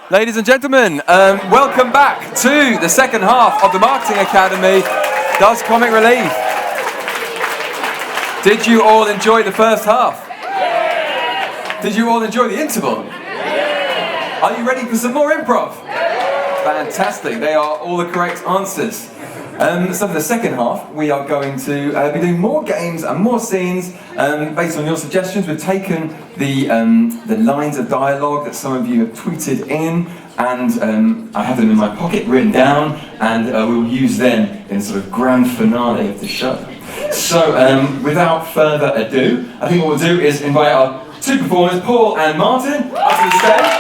Ladies and gentlemen, welcome back to the second half of the Marketing Academy. Does Comic Relief? Did you all enjoy the first half? Did you all enjoy the interval? Are you ready for some more improv? Fantastic, they are all the correct answers. So for the second half, we are going to be doing more games and more scenes based on your suggestions. We've taken the lines of dialogue that some of you have tweeted in, and I have them in my pocket written down, and we will use them in sort of grand finale of the show. So without further ado, I think what we'll do is invite our two performers, Paul and Martin, up to the stage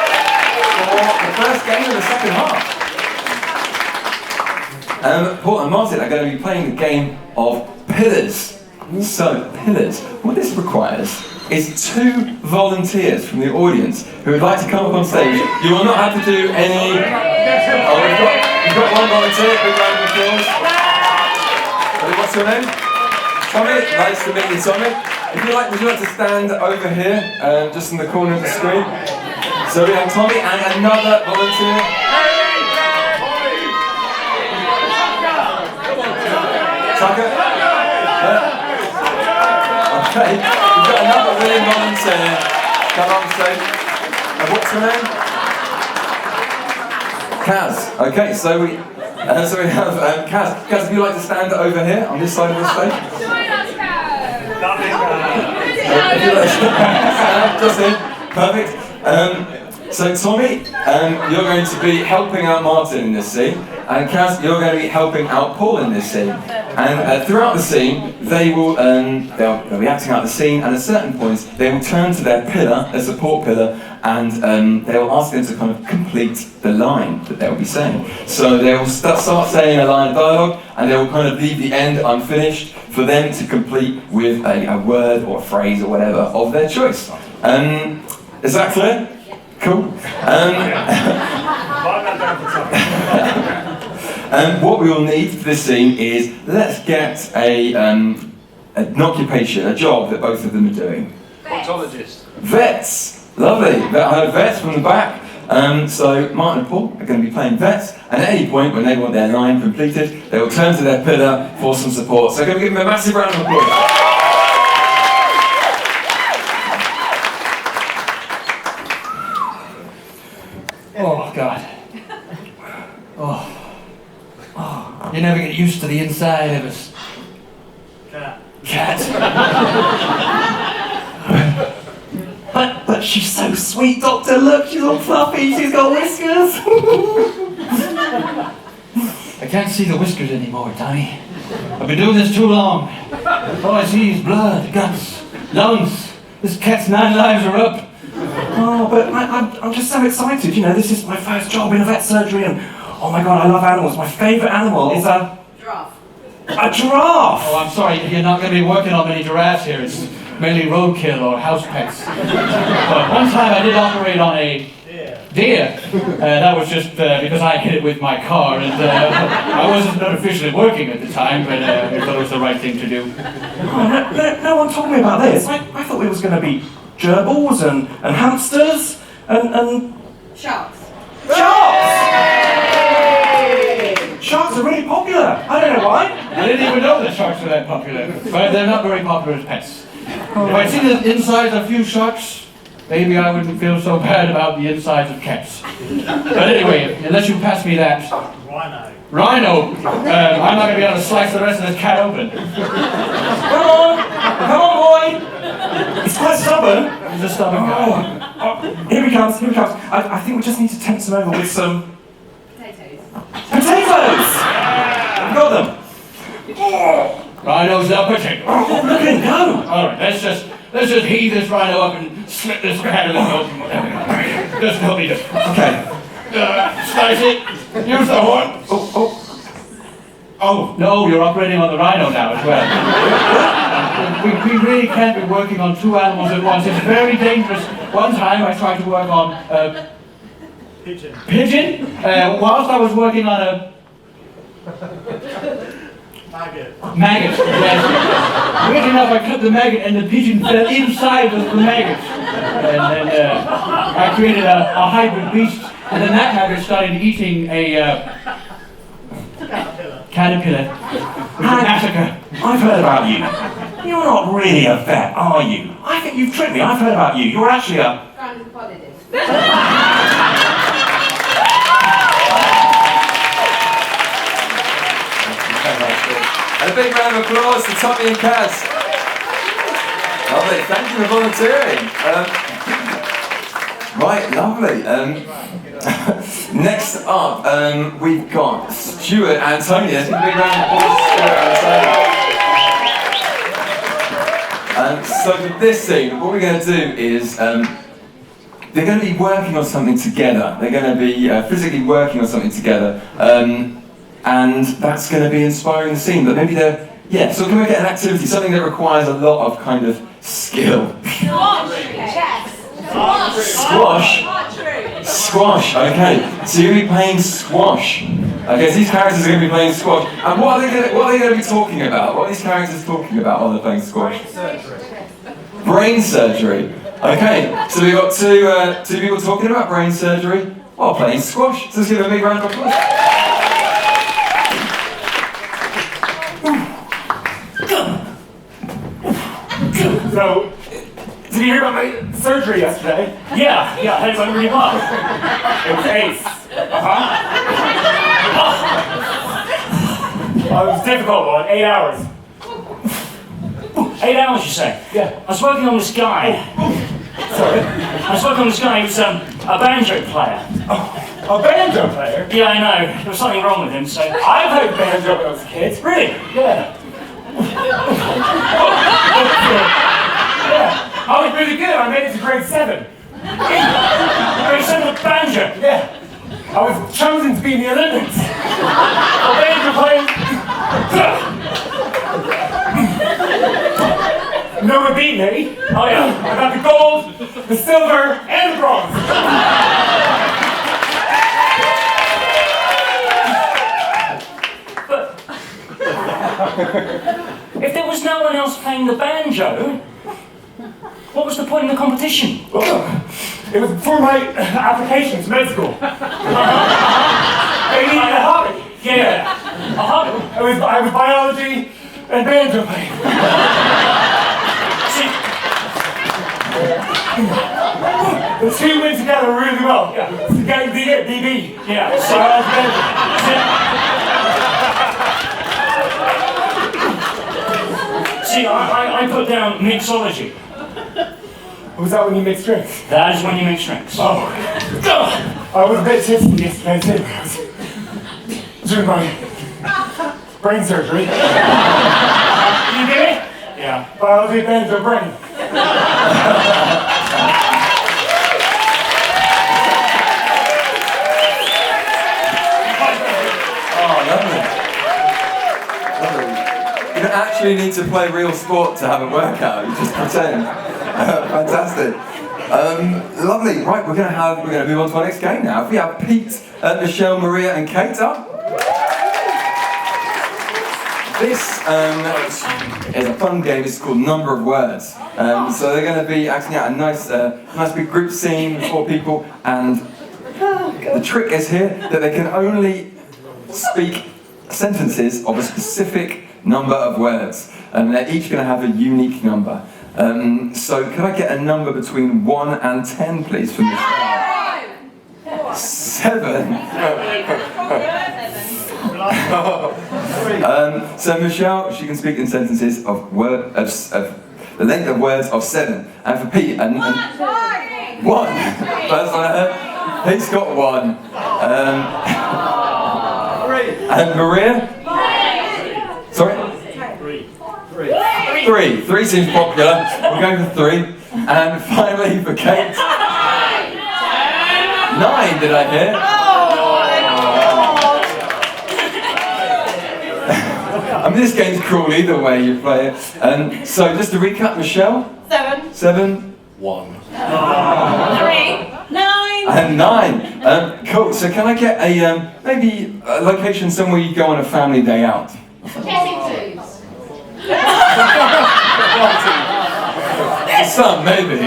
for the first game of the second half. Paul and Martin are going to be playing the game of Pillars. So, Pillars. What this requires is two volunteers from the audience who would like to come up on stage. You will not have to do any... Oh, we've got one volunteer. Big round of applause. What's your name? Tommy. Nice to meet you, Tommy. If you like, would you like to stand over here, just in the corner of the screen? So we have Tommy and another volunteer. Tucker? Okay, we've got another willing volunteer. Come on stage. What's your name? Kaz. Okay, so we have Kaz. Kaz, if you'd like to stand over here on this side of the stage. Just in. Perfect. So Tommy, you're going to be helping out Martin in this scene, and Kaz, you're going to be helping out Paul in this scene. And throughout the scene, they will they'll be acting out the scene, and at certain points, they will turn to their pillar, their support pillar, and they will ask them to kind of complete the line that they'll be saying. So they will start saying a line of dialogue, and they will kind of leave the end unfinished for them to complete with a word or a phrase or whatever of their choice. Is that clear? Cool. What we will need for this scene is, let's get an occupation, a job that both of them are doing. Proctologist. Vets. Lovely. I heard vets from the back. So Martin and Paul are going to be playing vets, and at any point when they want their line completed, they will turn to their pillar for some support. So can we give them a massive round of applause? Oh, God. Oh. You never get used to the inside of us. Cat. But she's so sweet, Doctor. Look, she's all fluffy. She's got whiskers. I can't see the whiskers anymore, Tony. I've been doing this too long. All I see is blood, guts, lungs. This cat's 9 lives are up. Oh, but I'm just so excited. You know, this is my first job in a vet surgery, and oh my God, I love animals. My favourite animal is a giraffe. A giraffe! Oh, I'm sorry, you're not going to be working on many giraffes here. It's mainly roadkill or house pets. But one time I did operate on a deer. That was just because I hit it with my car, and I wasn't officially working at the time, but I thought it was the right thing to do. Oh, no one told me about this. I thought it was going to be gerbils and hamsters and... Sharks. Sharks! Yay! Sharks are really popular. I don't know why. I didn't even know that sharks were that popular. But they're not very popular as pets. If I'd seen the insides of a few sharks, maybe I wouldn't feel so bad about the insides of cats. But anyway, unless you pass me that... Rhino. I'm not going to be able to slice the rest of this cat open. Come on, boy! He's quite stubborn. He's a stubborn guy. Oh, here he comes. I think we just need to tempt him over with some... Potatoes. Potatoes! We've got them. Rhinos are potatoes. Oh, look at him go! Alright, let's just heave this rhino up and slip this cat a little open. Just help me just... Okay. Slice it. Use the horn. Oh, no, you're operating on the rhino now as well. we really can't be working on 2 animals at once. It's very dangerous. One time I tried to work on pigeon? Whilst I was working on a... Maggot, yes. Weird enough, I cut the maggot and the pigeon fell inside of the maggot. And then I created a hybrid beast And then that habit started eating a caterpillar. It was a massacre. I've heard about you. You're not really a vet, are you? I think you've tricked me. I've heard about you. You're actually a... And a big round of applause to Tommy and Kaz. Lovely, thank you for volunteering. Right, lovely. Next up, we've got Stuart and Tony. Let's give a big round of applause to Stuart and Tony. So for this scene, what we're going to do is they're going to be working on something together. They're going to be physically working on something together. And that's going to be inspiring the scene, but maybe they're, so can we get an activity, something that requires a lot of kind of skill? Squash? Squash, okay. So you're going to be playing squash. Okay, so these characters are going to be playing squash. And what are they going to be talking about? What are these characters talking about while they're playing squash? Brain surgery. Okay, so we've got two people talking about brain surgery while playing squash. So let's give them a big round of applause. So, did you hear about my surgery yesterday? Yeah, I had it really well. It was ace. It was a difficult one, 8 hours. 8 hours, you say? Yeah. I was working on this guy. Sorry? I was working on this guy who was a banjo player. A banjo player? Yeah, I know. There was something wrong with him, so... I played banjo when I was a kid. Really? Yeah. I was really good. I made it to grade 7. Grade 7 of banjo? Yeah. I was chosen to be in the Olympics. A banjo playing. No one beat me. Oh, yeah. I got the gold, the silver, and the bronze. If there was no one else playing the banjo, what was the point in the competition? It was for my application to med school. They needed a hobby. Yeah. A hobby? I was biology and banjo playing. See, The two went together really well. Yeah. The guy DB. yeah. See, I put down mixology. Was that when you mixed drinks? That is when you mix drinks. Oh. I was a bit tipsy yesterday too. I was doing my brain surgery. You did it? Yeah. Biology, banjo, brain. You don't actually need to play real sport to have a workout. You just pretend. Fantastic. Lovely. Right, we're going to move on to our next game now. If we have Pete, Michelle, Maria, and Kate up. This is a fun game. It's called Number of Words. So they're going to be acting out a nice big group scene with 4 people, and the trick is here that they can only speak sentences of a specific number of words, and they're each going to have a unique number. So can I get a number between 1 and 10, please, from Michelle? 7. So Michelle, she can speak in sentences of the length of words of 7. And for Pete, 1. First one I heard. Pete's got 1. And Maria? Sorry? 3. 3 seems popular. We'll go for 3. And finally for Kate. 9, did I hear? I mean, this game's cruel either way you play it. So just to recap, Michelle? 7. 1. 3. 9. And 9. Cool. So can I get maybe a location somewhere you go on a family day out? Some, maybe.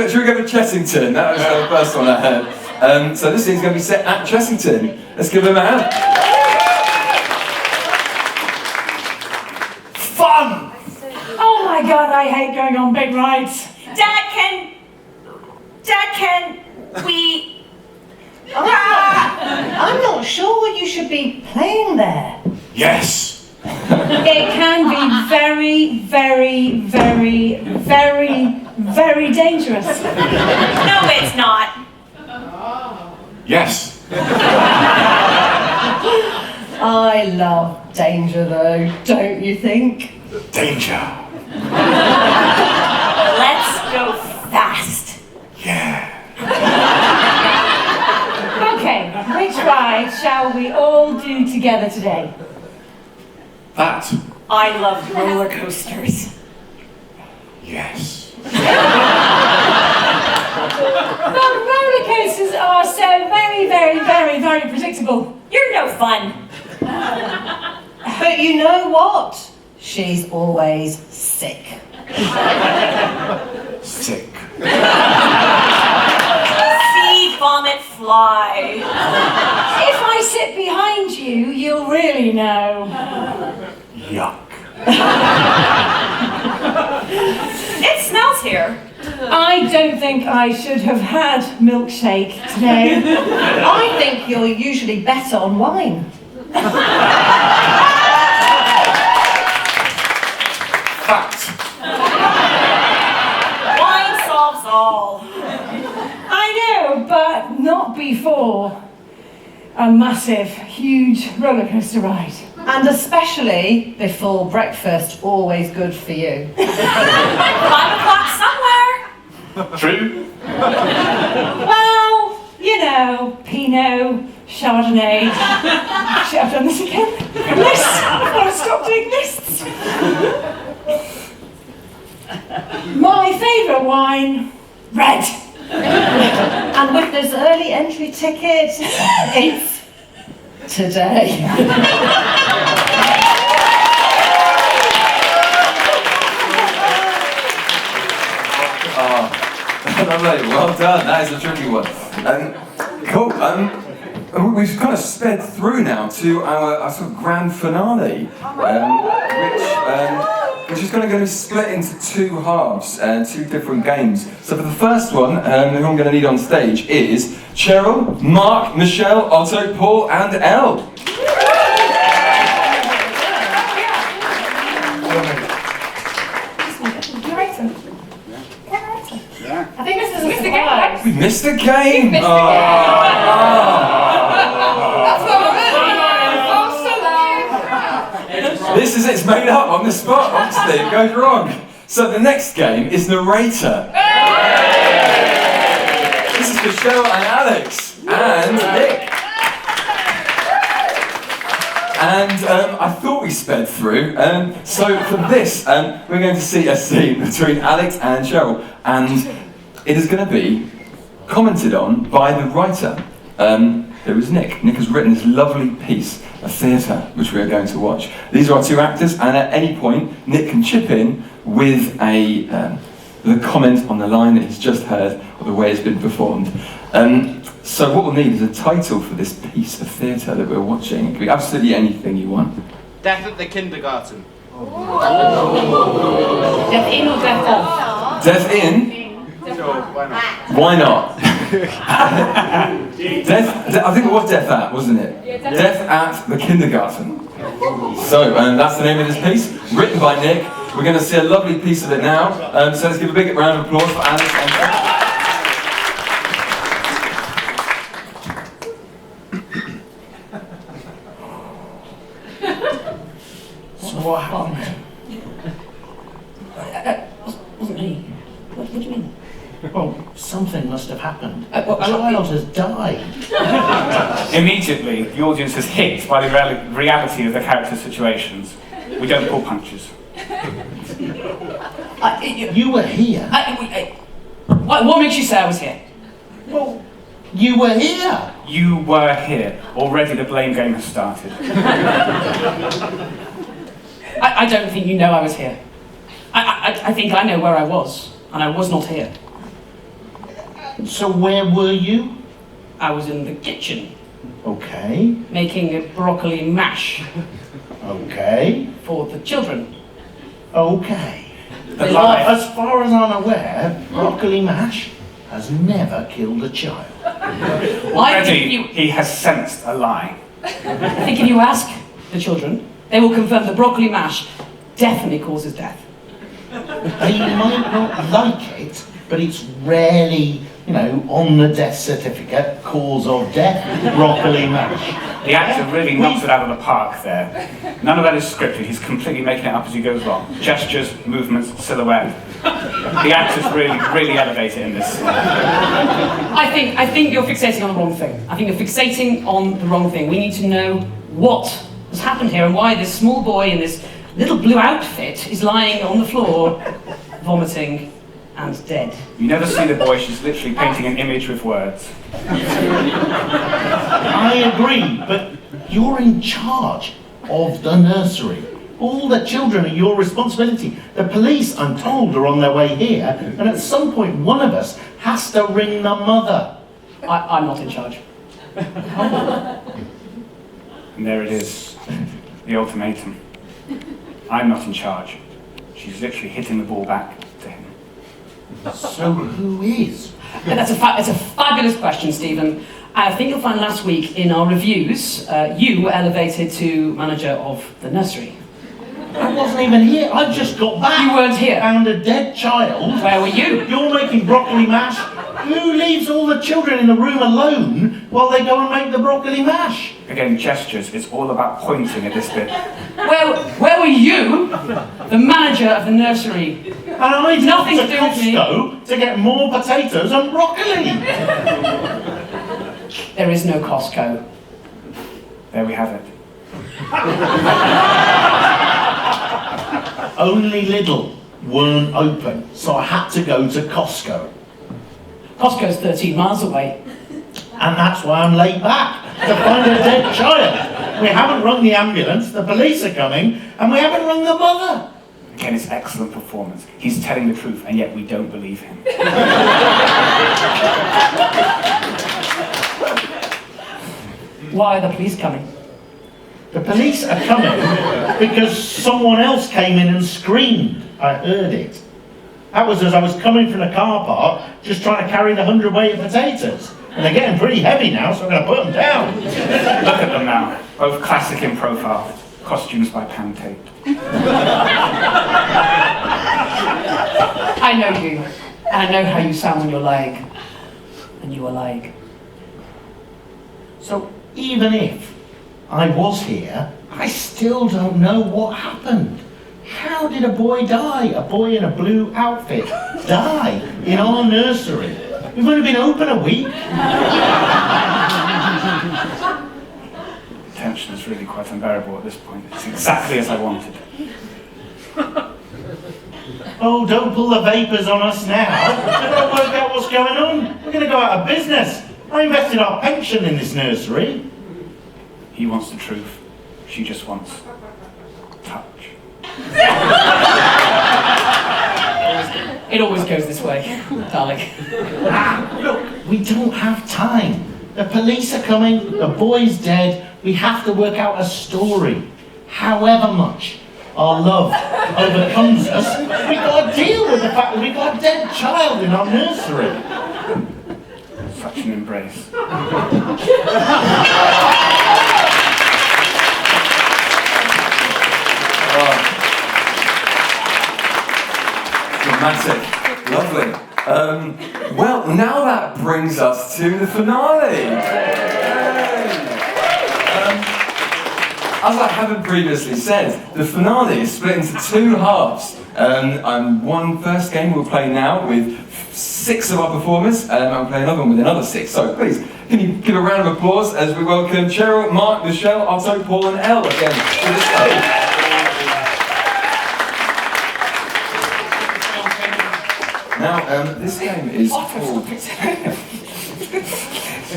Should we go to Chessington? That was the first one I heard. So this scene's going to be set at Chessington. Let's give him a hand. Fun! Oh my god, I hate going on big rides. Dad, can we... I'm not sure you should be playing there. Yes! It can be very, very, very, very, very dangerous. No, it's not. Yes! I love danger though, don't you think? Danger! Let's go fast. Yeah! Okay, which ride shall we all do together today? That. I love roller coasters. Yes. But roller coasters are so very, very, very, very predictable. You're no fun. But you know what? She's always sick. Sick. See vomit fly. If I sit behind you, you'll really know. Yuck. It smells here. I don't think I should have had milkshake today. I think you're usually better on wine. Fact. Wine solves all. I know, but not before a massive, huge roller coaster ride. And especially before breakfast, always good for you. 5 o'clock somewhere. True. Well, you know, Pinot, Chardonnay. Shit, I've done this again. Lists! I've got to stop doing lists. My favourite wine, red. And with this early entry ticket, it's today. Lovely, well done. That is a tricky one. Cool. We've kind of sped through now to our sort of grand finale, which is going to be split into two halves and two different games. So for the first one, who I'm going to need on stage is Cheryl, Mark, Michelle, Otto, Paul, and Elle. I think this is a surprise. We missed the game! That's what we're This is it's made up on the spot, honestly, it goes wrong. So the next game is Narrator. This is for Cheryl and Alex and Nick. And I thought we sped through. So for this, we're going to see a scene between Alex and Cheryl, and it is going to be commented on by the writer. There is Nick. Nick has written this lovely piece of theatre, which we are going to watch. These are our two actors, and at any point, Nick can chip in with a comment on the line that he's just heard, or the way it's been performed. So what we'll need is a title for this piece of theatre that we're watching. It can be absolutely anything you want. Death at the kindergarten. Death in or death off? Death in? Sure, why not? Why not? Death, I think it was Death at, wasn't it? Death at the kindergarten. So that's the name of this piece, written by Nick. We're going to see a lovely piece of it now. So let's give a big round of applause for Alex and Cheryl. So what happened? Wasn't me. What do you mean? Oh, something must have happened. A child has died. Immediately, the audience is hit by the reality of the character's situations. We don't pull punches. You were here. What makes you say I was here? Well, you were here. You were here. Already the blame game has started. I don't think you know I was here. I think I know where I was, and I was not here. So where were you? I was in the kitchen Okay. making a broccoli mash Okay. for the children. Okay. They laugh. As far as I'm aware, broccoli mash has never killed a child. I think he has sensed a lie. if you ask the children, they will confirm that broccoli mash definitely causes death. They might not like it, but it's rarely, on the death certificate, cause of death, broccoli mash. The actor really knocks it out of the park there. None of that is scripted. He's completely making it up as he goes along. Gestures, movements, silhouette. The actors really elevate it in this scene. I think you're fixating on the wrong thing. I think you're fixating on the wrong thing. We need to know what has happened here and why this small boy in this little blue outfit is lying on the floor, vomiting and dead. You never see the boy. She's literally painting an image with words. I agree, but you're in charge of the nursery. All the children are your responsibility. The police, I'm told, are on their way here, and at some point one of us has to ring the mother. I'm not in charge. And there it is. The ultimatum. I'm not in charge. She's literally hitting the ball back to him. So who is? It's a fabulous question, Stephen. I think you'll find last week in our reviews, you were elevated to manager of the nursery. I wasn't even here. I just got back. You weren't here. Found a dead child. Where were you? You're making broccoli mash. Who leaves all the children in the room alone while they go and make the broccoli mash? Again, gestures. It's all about pointing at this bit. Where were you, the manager of the nursery? And I went Nothing to to do with me. Costco to get more potatoes and broccoli. There is no Costco. There we have it. Only Lidl weren't open, so I had to go to Costco. Costco's 13 miles away. And that's why I'm late back, to find a dead child. We haven't rung the ambulance, the police are coming, and we haven't rung the mother. Again, it's excellent performance. He's telling the truth, and yet we don't believe him. Why are the police coming? The police are coming because someone else came in and screamed. I heard it. That was as I was coming from the car park, just trying to carry the 100-weight of potatoes. And they're getting pretty heavy now, so I'm going to put them down. Look at them now. Both classic in profile. Costumes by pound tape. I know you, and I know how you sound when you're lying. And you are lying. So even if I was here, I still don't know what happened. How did a boy die? A boy in a blue outfit die in our nursery? We've only been open a week. Tension is really quite unbearable at this point. It's exactly as I wanted. Oh, don't pull the vapors on us now. We've got to work out what's going on. We're going to go out of business. I invested our pension in this nursery. He wants the truth. She just wants touch. It always goes this way, darling. Look, we don't have time. The police are coming, the boy's dead. We have to work out a story. However much our love overcomes us, we've got to deal with the fact that we've got a dead child in our nursery. Such an embrace. Dramatic. Lovely. Well, now that brings us to the finale. As I haven't previously said, the finale is split into two halves. One first game we'll play now with 6 of our performers, and we'll play another one with another 6. So please, can you give a round of applause as we welcome Cheryl, Mark, Michelle, Otto, Paul and Elle again to the stage. Now, this game is called...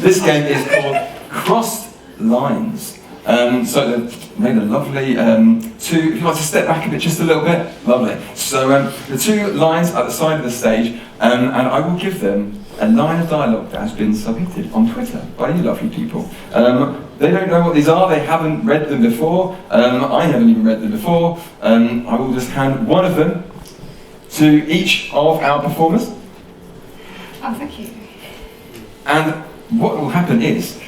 This game is called Crossed Lines. So they've made a lovely two, if you'd like to step back a bit, just a little bit, lovely. So the 2 lines at the side of the stage, and I will give them a line of dialogue that has been submitted on Twitter by you lovely people. They don't know what these are, they haven't read them before, I haven't even read them before. I will just hand one of them to each of our performers. Oh, thank you. And what will happen is,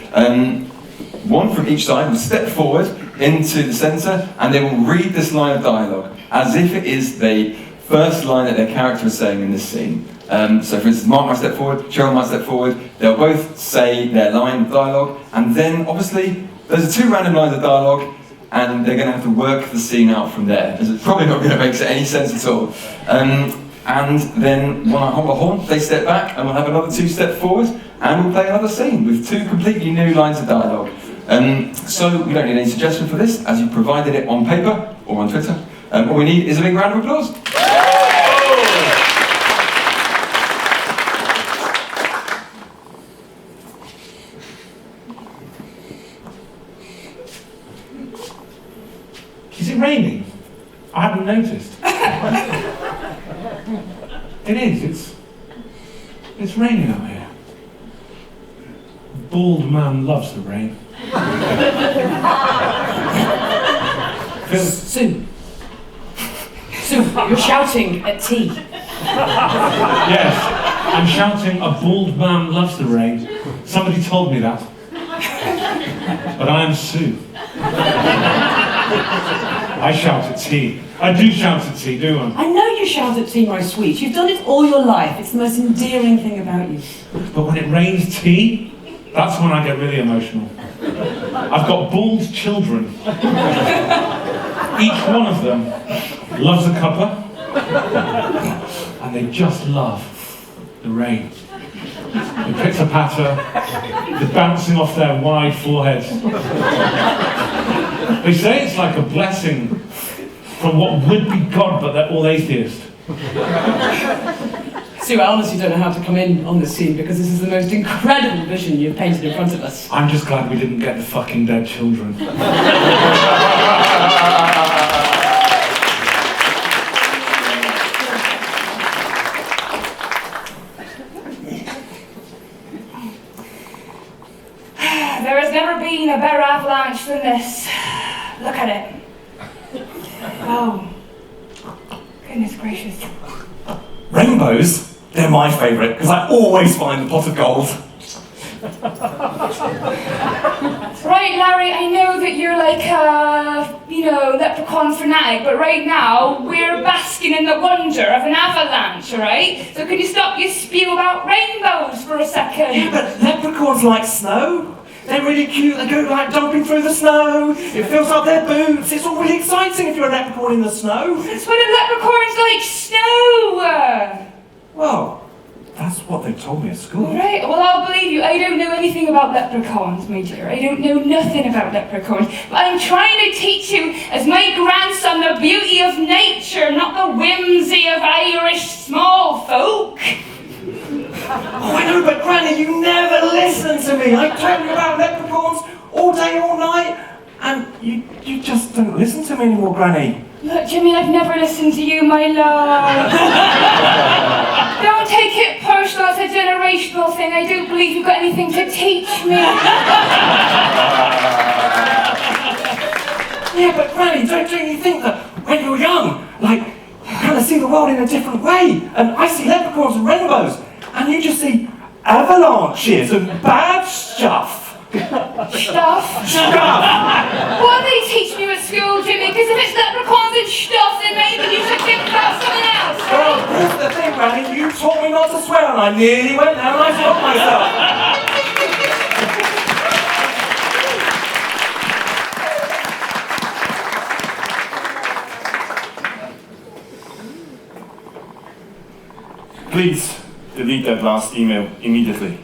one from each side will step forward into the centre and they will read this line of dialogue as if it is the first line that their character is saying in this scene. So for instance, Mark might step forward, Cheryl might step forward, they'll both say their line of dialogue, and then obviously those are two random lines of dialogue and they're going to have to work the scene out from there. It's probably not going to make any sense at all. And then when I hold a horn, they step back and we'll have another two step forward and we'll play another scene with two completely new lines of dialogue. So we don't need any suggestion for this, as you provided it on paper or on Twitter. All we need is a big round of applause. Is it raining? I haven't noticed. It is, it's raining out here. Bald man loves the rain. Sue, you're shouting at tea. Yes, I'm shouting, a bald man loves the rain. Somebody told me that. But I am Sue. I shout at tea. I do shout at tea, do I? I know you shout at tea, my sweet. You've done it all your life. It's the most endearing thing about you. But when it rains tea, that's when I get really emotional. I've got bald children. Each one of them loves a cuppa, and they just love the rain. The pitter-patter, the bouncing off their wide foreheads. They say it's like a blessing from what would be God, but they're all atheists. Sue, I honestly don't know how to come in on this scene because this is the most incredible vision you've painted in front of us. I'm just glad we didn't get the fucking dead children. There has never been a better avalanche than this. Look at it. Oh. Goodness gracious. Rainbows? They're my favourite, because I always find the pot of gold. Right, Larry, I know that you're like leprechaun fanatic, but right now, we're basking in the wonder of an avalanche, alright? So can you stop your spew about rainbows for a second? Yeah, but leprechauns like snow. They're really cute, they go like dumping through the snow, it fills up their boots, it's all really exciting if you're a leprechaun in the snow. That's what a leprechaun's like, snow! Well, that's what they told me at school. Right, well I'll believe you. I don't know anything about leprechauns, my dear. I don't know nothing about leprechauns. But I'm trying to teach you, as my grandson, the beauty of nature, not the whimsy of Irish small folk. Oh, I know, but Granny, you never listen to me. I told you about leprechauns all day, all night, and you just don't listen to me anymore, Granny. Look, Jimmy, I've never listened to you, my love. Don't take it personal, it's a generational thing. I don't believe you've got anything to teach me. Yeah, but Granny, don't you think that when you're young, like, you kind of see the world in a different way? And I see leprechauns and rainbows, and you just see avalanches and bad stuff. Stuff? Stuff! What do they teach you at school, Jimmy? Because if it's leprechauns and stuff, then maybe you should think about something else. Well, here's the thing, Granny, you taught me not to swear, and I nearly went there and I stopped myself. Please delete that last email immediately.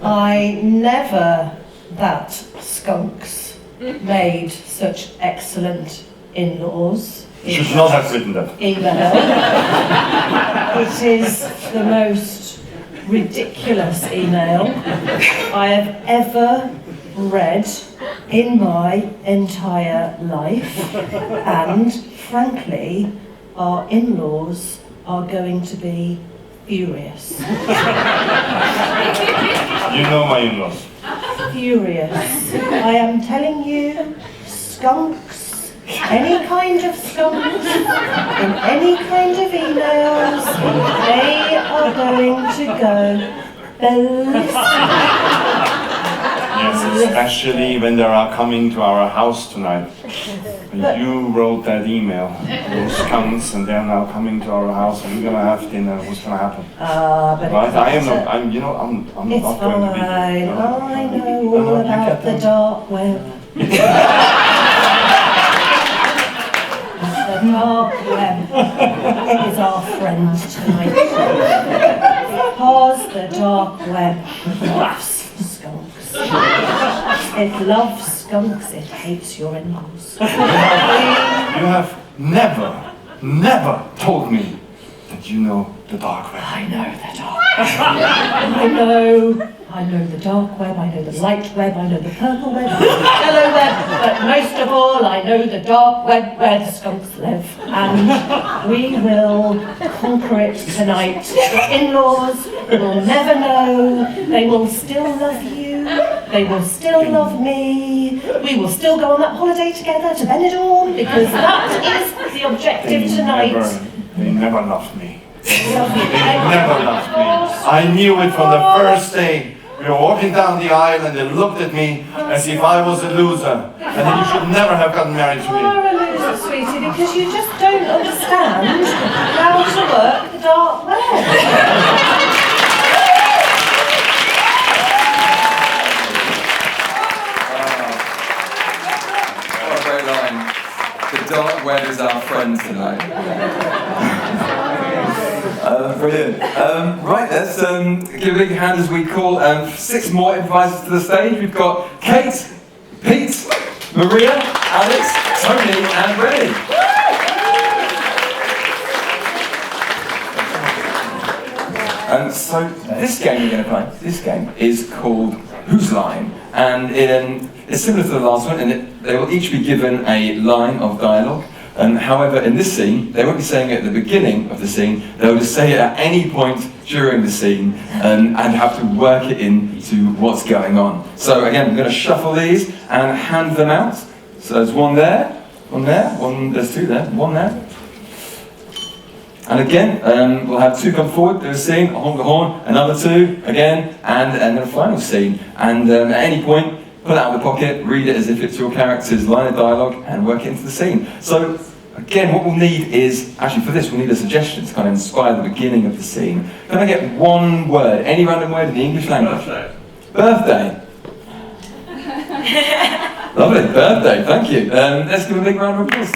I never that skunks made such excellent in-laws. You should not have written that. Email. It is the most ridiculous email I have ever read in my entire life, and frankly, our in-laws are going to be furious. You know my in-laws. Furious. I am telling you, skunks, any kind of skunks, in any kind of emails, they are going to go ballistic. Yes, especially when they are coming to our house tonight. You wrote that email, those skunks, and they're now coming to our house, and we're gonna have dinner. What's gonna happen? But Right? I'm not it's not going to be. fine. No. I know all about the dark web. The dark web is our friend tonight. Because the dark web loves skunks. It loves skunks, it hates your in-laws. You have never told me that you know the dark web. I know the dark web. I know the dark web, I know the light web, I know the purple web, I know the yellow web, but most of all, I know the dark web where the skunks live. And we will conquer it tonight. Your in-laws will never know. They will still love you. They will still love me. We will still go on that holiday together to Benidorm, because that is the objective tonight. They never loved me. We love you. They never loved me. I knew it from the first day. We were walking down the aisle and they looked at me as if I was a loser and that you should never have gotten married to You me. are a loser, sweetie, because you just don't understand how to work the dark web. What a great line. The dark web is our friend tonight. Brilliant. Right, let's give a big hand as we call 6 more improvisers to the stage. We've got Kate, Pete, Maria, Alex, Tony, and Rennie. And so this game we're going to play, this game is called Whose Line? And it's similar to the last one, and they will each be given a line of dialogue. However, in this scene, they won't be saying it at the beginning of the scene, they'll just say it at any point during the scene and have to work it into what's going on. So again, I'm going to shuffle these and hand them out. So there's one there, there's 2 there, 1 there. And again, we'll have 2 come forward, do a scene, honk a horn, another 2, again, and then a final scene. And at any point, pull it out of the pocket, read it as if it's your character's line of dialogue, and work it into the scene. So, again, what we'll need is, actually for this, we'll need a suggestion to kind of inspire the beginning of the scene. Can I get one word, any random word in the English language? Birthday. Lovely, birthday, thank you. Let's give a big round of applause.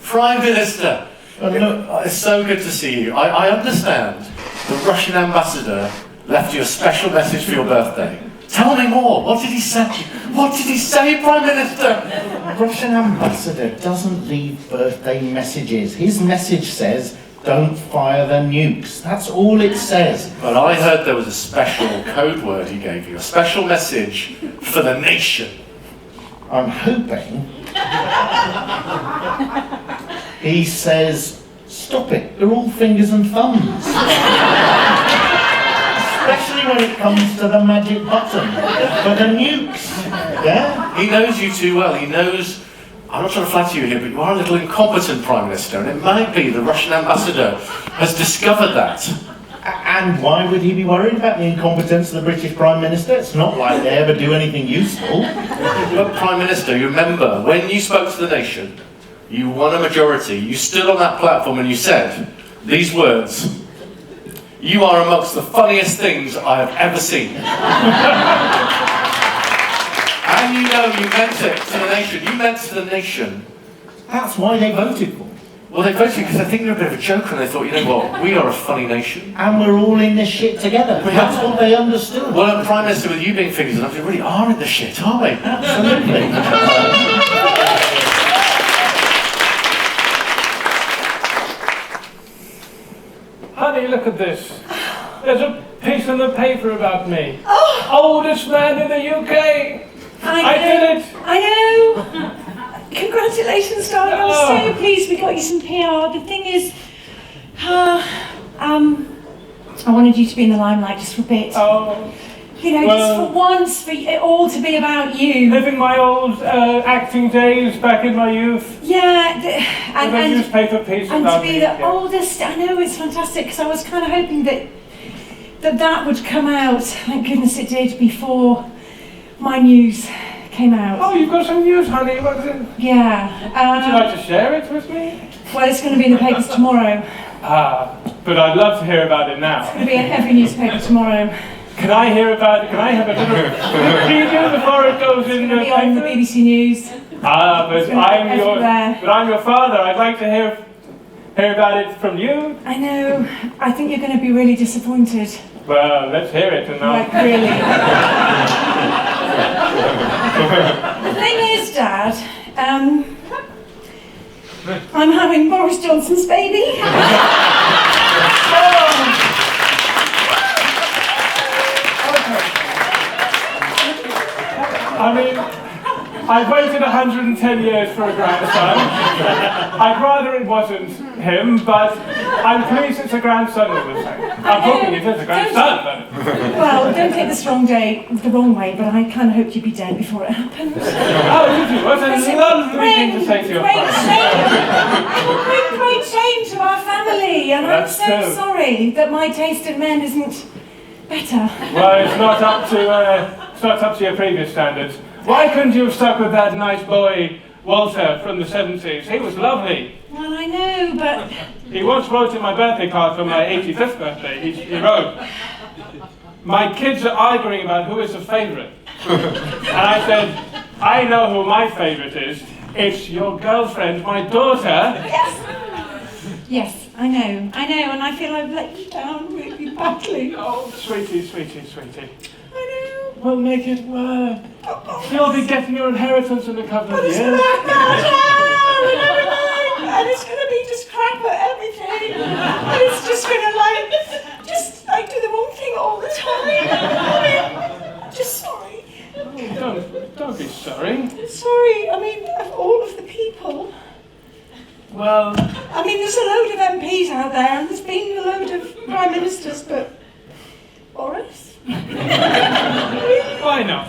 Prime Minister. Look, it's so good to see you. I understand the Russian ambassador left you a special message for your birthday. Tell me more. What did he say? What did he say, Prime Minister? The Russian ambassador doesn't leave birthday messages. His message says, don't fire the nukes. That's all it says. But I heard there was a special code word he gave you. A special message for the nation. I'm hoping he says, stop it, they're all fingers and thumbs. Especially when it comes to the magic button for the nukes. Yeah? He knows you too well. He knows, I'm not trying to flatter you here, but you are a little incompetent Prime Minister, and it might be the Russian ambassador has discovered that. And why would he be worried about the incompetence of the British Prime Minister? It's not like they ever do anything useful. But Prime Minister, you remember, when you spoke to the nation, you won a majority, you stood on that platform and you said these words, "You are amongst the funniest things I have ever seen." And you know you meant it to the nation. You meant to the nation. That's why they voted for. Well, they voted because I think you're a bit of a joke and they thought, you know what, we are a funny nation. And we're all in this shit together. That's what they understood. Well, Prime Minister, with you being fingers and thumbs, we really are in the shit, aren't we? Absolutely. Honey, look at this. There's a piece in the paper about me. Oldest man in the UK. I I did it! I know! Congratulations, darling. I'm so pleased we got you some PR. The thing is, I wanted you to be in the limelight just for a bit. Oh. You know, just for once, for it all to be about you. Living my old acting days back in my youth. Yeah, and a newspaper piece and about to be me, the oldest. I know, it's fantastic, because I was kind of hoping that would come out. Thank goodness it did before my news came out. Oh, you've got some news, honey. What's it? Yeah. Would you like to share it with me? Well, it's going to be in the papers tomorrow. But I'd love to hear about it now. It's going to be in every newspaper tomorrow. Can I hear about it? Can I have a little preview before it goes in the paper? It's going to be on the BBC News. But I'm your father. I'd like to hear about it from you. I know. I think you're going to be really disappointed. Well, let's hear it and Like, really. The thing is, Dad, I'm having Boris Johnson's baby. I mean, I've waited 110 years for a grandson. I'd rather it wasn't him, but I'm pleased it's a grandson all the same. I'm hoping it is a grandson, but... Well, don't take this the wrong way, but I kind of hoped you'd be dead before it happened. Oh, did you? What a lovely thing to say to your father. Great shame to our family, and I'm That's so true. sorry that my taste in men isn't better. Well, it's not up to your previous standards. Why couldn't you have stuck with that nice boy, Walter, from the 70s? He was lovely. Well, I know, but... He once wrote in my birthday card for my 85th birthday, he wrote, "My kids are arguing about who is the favourite." And I said, "I know who my favourite is. It's your girlfriend, my daughter." Yes, I know, and I feel I've let you down really badly. Oh, sweetie, sweetie, sweetie. I know. We'll make it work. You'll be getting your inheritance in a couple of years. And it's going to be just crap at everything. And it's just going to just do the wrong thing all the time. I mean, just sorry. Oh, don't be sorry. Sorry, I mean, of all of the people. Well... I mean, there's a load of MPs out there, and there's been a load of Prime Ministers, but... Boris? Why not?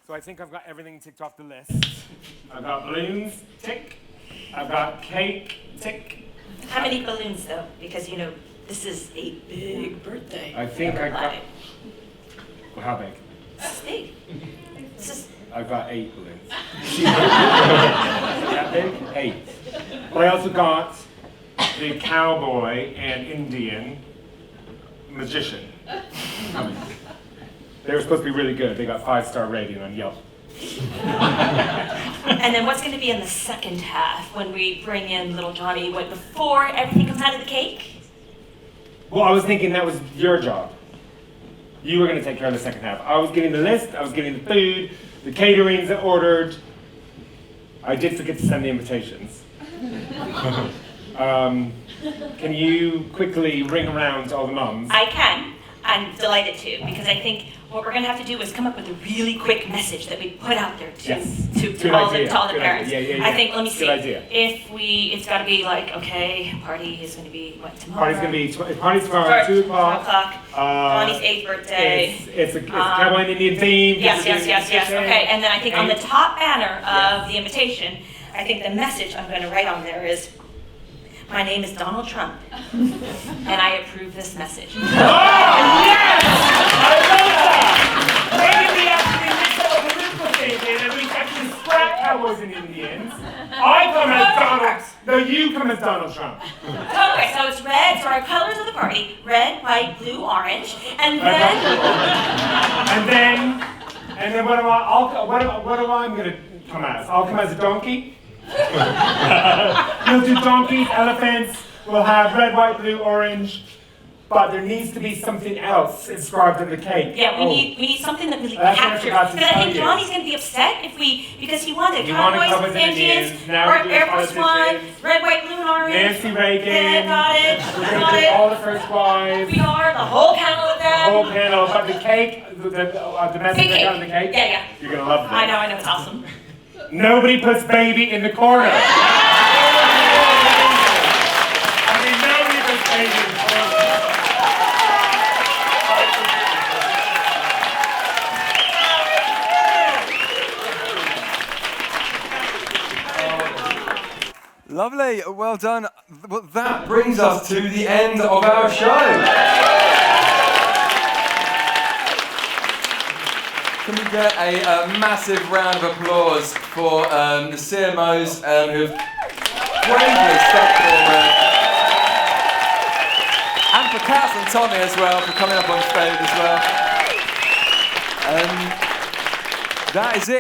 So I think I've got everything ticked off the list. I've got balloons, tick. I've got cake, tick. How many balloons, though? Because, you know, this is a big birthday. I think I got... Well, how big? This is big. This is... I've got 8 balloons. That big? 8. But I also got the cowboy and Indian magician coming. They were supposed to be really good. They got 5-star rating on Yelp. And then what's going to be in the second half when we bring in little Johnny? What, before everything comes out of the cake? Well, I was thinking that was your job. You were going to take care of the second half. I was getting the list, I was getting the food, the caterings that ordered. I did forget to send the invitations. Can you quickly ring around to all the mums? I can. I'm delighted to, because I think what we're going to have to do is come up with a really quick message that we put out there to all the parents. Yeah. I think, let me see. Good idea. It's got to be like, okay, party is going to be, what, tomorrow? Party's tomorrow at 2 o'clock. Johnny's 8th birthday. It's a cowboy and Indian theme. Yes. Okay, and then I think on the top banner of the invitation, I think the message I'm going to write on there is, "My name is Donald Trump, and I approve this message." Oh, yes! I love that! Maybe we actually mix up a political thing and we actually scrap cowboys and Indians. I come as Donald. No, you come as Donald Trump. Okay, so it's red. So our colors of the party: red, white, blue, orange, and then what am I going to come as? I'll come as a donkey. We'll do donkeys, elephants. We'll have red, white, blue, orange. but there needs to be something else inscribed on the cake. Yeah, we need something that really That's what I captures. forgot to Because I tell think you. Johnny's going to be upset because he wanted You wanted cowboys, cowboys and Indians, Indians, now we're doing Air Force One, politicians. red, white, blue, and orange. Nancy Reagan. Yeah, got it. We're Got going to do it. all the first wives. We are the whole panel of The them. whole panel, but the cake, the message Big I got on cake. the cake. Yeah, yeah. You're gonna love it. I know, it's awesome. Nobody puts baby in the corner. I mean, nobody puts baby in the corner. Lovely, well done. Well, that brings us to the end of our show. Can we get a massive round of applause for the CMOs who've bravely stepped forward. And for Cass and Tommy as well, for coming up on stage as well. That is it.